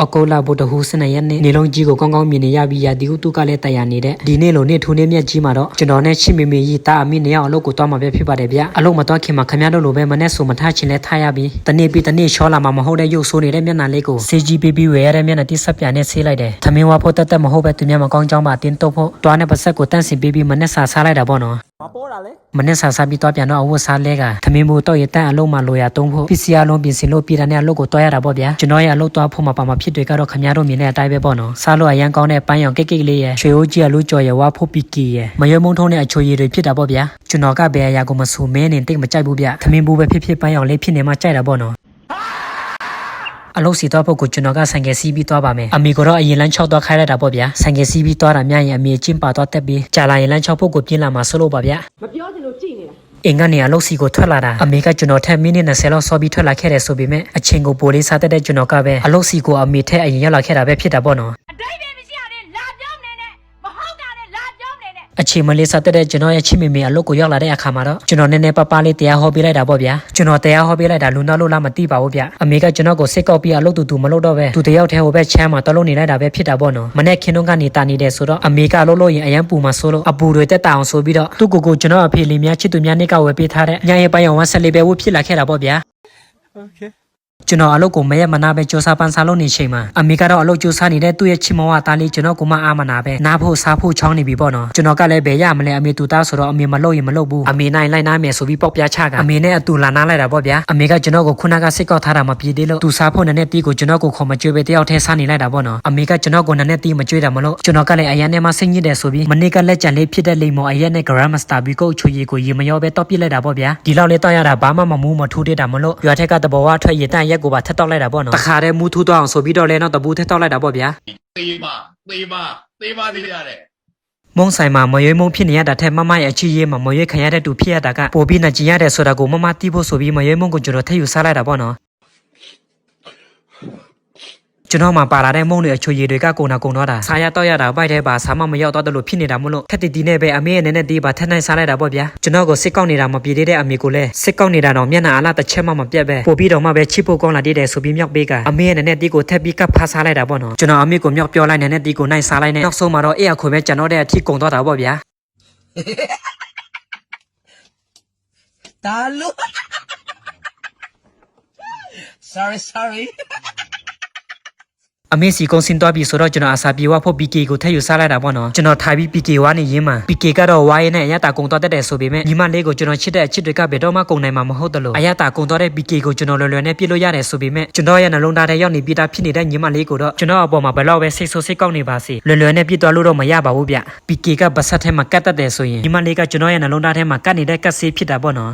အကောလာဘုဒ္ဓဟူစနေရနေလုံးကြီးကိုကောင်းကောင်းမြင်နေရပြီးရာဒီဟုတုကလည်းတရားနေတဲ့ဒီနေ့လိုနေ့ထူးနေ့မြတ်ကြီးမှာတော့ကျွန်တော်နဲ့ချစ်မေမေကြီးတာအမိနှစ်ယောက်အလုပ်ကိုတွားမှာပဲဖြစ်ပါတယ်ဗျအလုပ်မတွားခင်မှာခမရတို့လိုပဲမနဲ့ဆိုမထားချင်လဲထားရပြီးတနေ့ပြီးတနေ့ချောလာမှာမဟုတ်တဲ့ရုပ်ဆိုးနေတဲ့မျက်နှာလေးကိုစေကြီးပြီးဝယ်ရတဲ့မျက်နှာတိဆက်ပြနဲ့ဆေးလိုက်တယ်သမင်းဝါဖို့တက်မဟုတ်ပဲသူများမကောင်းကြောင်းမှတင်းတော့ဖို့တွားနဲ့ပါဆက်ကိုတန့်စင်ပြီးမနဲ့စားလိုက်တာပေါ့နော်မနဲ့စားပြီးတော့ပြန်တော့အဝတ်စားလဲကသမင်းဘူးတော့ရတဲ့အလုံးမှလိုရတုံးဖို့ပစ္စည်းအလုံးပြင်ဆင်လို့ပြည်တဲ့အလုပ်ကိုတွားရတာပေါ့ဗျာကျွန်တော်ရဲ့အလုပ်တွားဖို့မှာပါမှာဖြစ်တွေကတော့ခမရတို့မြင်တဲ့အတိုင်းပဲပေါ့နော်စားလို့အရန်ကောင်းတဲ့ပန်းရောင်ကိတ်လေးရဲ့ရွှေအိုးကြီးအလို့ကြော်ရဝါဖို့ပီကီရဲ့မရွေးမုံထုံးတဲ့အချိုရည်တွေဖြစ်တာပေါ့ဗျာကျွန်တော်ကဘယ်အရာကိုမဆူမင်းနေတိတ်မကြိုက်ဘူးဗျသမင်းဘူးပဲဖြစ်ပန်းရောင်လေးဖြစ်နေမှကြိုက်တာပေါ့နော်အလုပ်စီတော့ဖို့ကိုကျွန်တော်ကဆိုင်ကယ်စီးပြီးသွားပါမယ်အမေကတော့အရင်လမ်း6သွားခိုင်းလိုက်တာပေါ့ဗျာဆိုင်ကယ်စီးပြီးသွားတာများရင်အမေချင်းပါသွားတက်ပြီးကြာလာရင်လမ်း6ဖို့ကိုပြင်းလာမှာဆိုလို့ပါဗျာမပြောချင်လို့ကြည်နေတာအင်ကနေအလုပ်စီကိုထွက်လာတာအမေကကျွန်တော်ထက်မိနစ်20လောက်စောပြီးထွက်လာခဲ့တယ်ဆိုပေမဲ့အချိန်ကိုပိုလေးစားတဲ့ကျွန်တော်ကပဲအလုပ်စီကိုအမေထက်အရင်ရောက်လာခဲ့တာပဲဖြစ်တာပေါ့နော်အချိန်မလေးစားတဲ့ကျွန်တော်ရဲ့ချစ်မေမေအလုပ်ကိုရောက်လာတဲ့အခါမှာတော့ကျွန်တော်နည်းနည်းပပလေးတရားဟောပေးလိုက်တာပေါ့ဗျာကျွန်တော်တရားဟောပေးလိုက်တာလူနာလို့လားမသိပါဘူးဗျအမေကကျွန်တော်ကိုစစ်ကောက်ပြီးအလုပ်တူမလုပ်တော့ပဲသူတယောက်တည်းဟိုဘက်ချမ်းမှာတလုံးနေလိုက်တာပဲဖြစ်တာပေါ့နော်မနေ့ခင်းတော့ကနေတာနေတယ်ဆိုတော့အမေကလှုပ်လို့ရင်အရန်ပူမှာဆိုလို့အပူတွေတက်တာအောင်ဆိုပြီးတော့သူ့ကိုကျွန်တော်အဖေလေးများချစ်သူများနေကဝယ်ပေးထားတဲ့ညရဲ့ပိုင်းအောင်ဝမ်းဆက်လေးပဲဝှဖြစ်လာခဲ့တာပေါ့ဗျာကျွန်တော်အလုပ်ကိုမရက်မနာပဲစူးစမ်းပန်းစားလုပ်နေချိန်မှာအမေကတော့အလုပ်စူးစမ်းနေတဲ့သူ့ရဲ့ချစ်မောင်ကတားလေးကျွန်တော်ကိုမအားမနာပဲနားဖို့စားဖို့ချောင်းနေပြီပေါ့နော်ကျွန်တော်ကလည်းဘယ်ရမလဲအမေတူသားဆိုတော့အမေမလုပ်ရင်မလုပ်ဘူးအမေနိုင်လိုက်နားမယ်ဆိုပြီးပေါက်ပြချကအမေနဲ့အတူလာနားလိုက်တာပေါ့ဗျာအမေကကျွန်တော်ကိုခုနကစစ်ကောက်ထားတာမပြေသေးလို့သူစားဖို့နဲ့တီးကိုကျွန်တော်ကိုခေါ်မကြွေးပဲတယောက်တည်းစားနေလိုက်တာပေါ့နော်အမေကကျွန်တော်ကိုနဲ့တီးမကြွေးတာမလို့ကျွန်တော်ကလည်းအရန်နဲ့မှစိတ်ညစ်တယ်ဆိုပြီးမနေ့ကလက်ကြံလေးဖြစ်တဲ့လိမ်မော်အရက်နဲ့ Grandmaster ဘီကိုချွေရီကိုရေမရောပဲတောက်ပြစ်လိုက်တာပေါ့ဗျာဒီလောက်လေးတောက်ရတာဘာမှမမူးမထူးသေးတာမလို့ရွာထက်ကတဘောဝထွက်ရတန်ရက်ကိုပါထက်တောက်လိုက်တာပေါ့နော်တခါတည်းမူးထူးတော့အောင်ဆိုပြီးတော့လဲတော့တပူးထက်တောက်လိုက်တာပေါ့ဗျာသေးပါသေးရတယ်မုံဆိုင်မှာမရွေးမုံဖြစ်နေရတာထက်မမရဲ့အချီရေးမှာမရွေးခံရတဲ့သူဖြစ်ရတာကပိုပြီးနှကျင်ရတယ်ဆိုတာကိုမမတီးဖို့ဆိုပြီးမရွေးမုံကိုကျွန်တော်ထည့်ယူစားလိုက်တာပေါ့နော်ကျွန်တော်မှပါလာတဲ့မုံတွေအချိုရည်တွေကကုန်တော့တာစားရတော့ရတာဘိုက်ထဲပါစားမမရောက်တော့တယ်လို့ဖြစ်နေတာမို့လို့ထက်တီနဲ့ပဲအမေရဲ့နည်းနည်းတီးပါထက်နိုင်စားလိုက်တာပေါ့ဗျာကျွန်တော်ကိုစစ်ကောက်နေတာမပြေသေးတဲ့အမေကိုလည်းစစ်ကောက်နေတာတော့မျက်နှာအလားတစ်ချက်မှမပြတ်ပဲပို့ပြီးတော့မှပဲချစ်ဖို့ကောင်းလာတဲ့ဆိုပြီးမြောက်ပေးကအမေရဲ့နည်းနည်းတီးကိုထက်ပြီးကပ်ဖားစားလိုက်တာပေါ့နော်ကျွန်တော်အမေကိုမြောက်ပြောလိုက်နည်းနည်းတီးကိုနိုင်စားလိုက်နဲ့နောက်ဆုံးမှာတော့အေးအခွေပဲကျွန်တော်တဲ့အထိကုန်တော့တာပေါ့ဗျာတာလို့ sorryအမေစီကုန်းစင်တော့ပြီဆိုတော့ကျွန်တော်အစာပြေဝဖို့ PK ကိုထည့်ယူစားလိုက်တာပေါ့နော်ကျွန်တော်ထိုင်ပြီး PK ဝါနေရင်းမှာ PK ကတော့ဝါရဲနဲ့အရတာကုံတော့တက်တယ်ဆိုပေမဲ့ညီမလေးကိုကျွန်တော်ချစ်တဲ့အချစ်တွေကဘယ်တော့မှကုံနိုင်မှာမဟုတ်တယ်လို့အရတာကုံတော့တဲ့ PK ကိုကျွန်တော်လွယ်နဲ့ပြစ်လို့ရတယ်ဆိုပေမဲ့ကျွန်တော်ရဲ့နှလုံးသားထဲရောက်နေပြီးသားဖြစ်နေတဲ့ညီမလေးကိုတော့ကျွန်တော်အပေါ်မှာဘယ်တော့ပဲစိတ်ဆိုးစိတ်ကောက်နေပါစေလွယ်နဲ့ပြစ်သွားလို့တော့မရပါဘူးဗျ PK ကပါဆက်ထဲမှာကတ်တက်တယ်ဆိုရင်ညီမလေးကကျွန်တော်ရဲ့နှလုံးသားထဲမှာကတ်နေတဲ့ကတ်ဆေးဖြစ်တာပေါ့နော်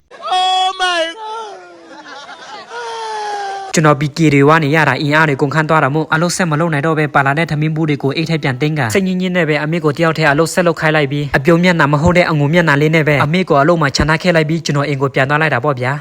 ကျွန်တော် PK တွေဝါနေရတာအင်အားတွေကုန်ခန်းသွားတာမို့အလုပ်ဆက်မလုပ်နိုင်တော့ပဲပါလာတဲ့ထမင်းဘူးတွေကိုအိတ်ထဲပြန်တင်းကစိတ်ညစ်ညစ်နဲ့ပဲအမေကိုတယောက်တည်းအလုပ်ဆက်လုပ်ခိုင်းလိုက်ပြီးအပြုံးမျက်နှာမဟုတ်တဲ့အငုံမျက်နှာလေးနဲ့ပဲအမေကိုအလုပ်မှာခြံထားခဲ့လိုက်ပြီးကျွန်တော်အိမ်ကိုပြန်သွားလိုက်တာပေါ့ဗျာ